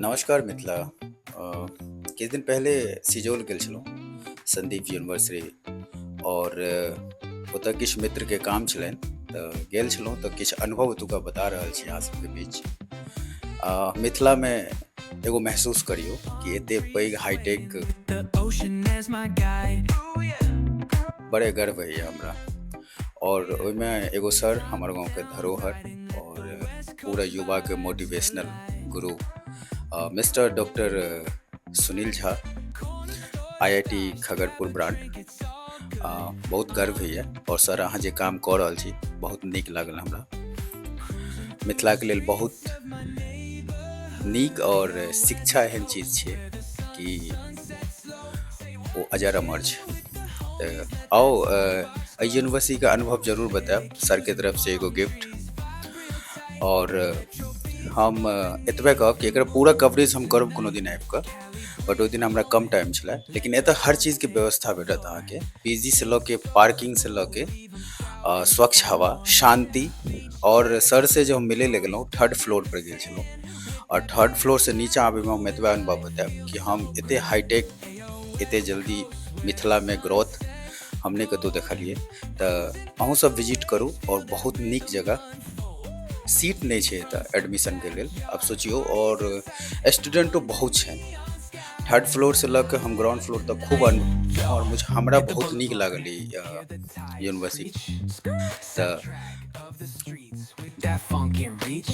नमस्कार मिथिला। किछु दिन पहिले सिजौल गेल छलहुँ संदीप यूनिवर्सिटी और ओतऽ किछु मित्रके काम छलनि तऽ गेल छलहुँ तऽ किछु अनुभव ओतुका बता रहल छी अहाँ सबके बीच। मिथिलामे एगो महसूस करियौ कि एते पैघ hi tech The ocean as my guide. बड़े गर्व होइए हमरा। और ओहिमे एगो सर हमर गाँवके धरोहर और पूरा युवाके मोटिवेशनल गुरु mister doctor Sunil Jha, IIT Kharagpur brand. बहुत गर्व होइए और सर अहाँ जे काम कऽ रहल छी बहुत नीक लागल हमरा। मिथिलाके लेल बहुत नीक और शिक्षा एहन चीज छियै कि ओ अजर अमर छै। तऽ आओ एहि यूनिवर्सिटीके अनुभव जरूर बतायब, सरके तरफ से एगो गिफ्ट। और हम एतबे कहब कि एकर पूरा कवरेज हम करब कोनो दिन आबि कऽ, बट ओहि दिन हमरा कम टाइम छलै। लेकिन एतऽ हर चीजके व्यवस्था भेटत अहाँके, पीजी से लऽ के पार्किंग से लऽ के स्वच्छ हवा, शांति। और सर से जब हम मिलै लए गेलहुँ थर्ड फ्लोर पर गेल छलहुँ और थर्ड फ्लोर से नीचा आबैमे हम एतबे अनुभव बतायब कि हम एते हाईटेक एते जल्दी मिथिलामे ग्रोथ हम नहि कतहु देखलियै। तऽ अहूँ सब विजिट करू और बहुत नीक जगह। सीट नहीं छै एतऽ एडमिशनके लेल, आप सोचियो। और स्टूडेंटो बहुत छनि। थर्ड फ्लोर से लऽ के हम ग्राउंड फ्लोर तक खूब और हमरा बहुत नीक लागल ई यूनिवर्सिटी। तऽ That funk and reach.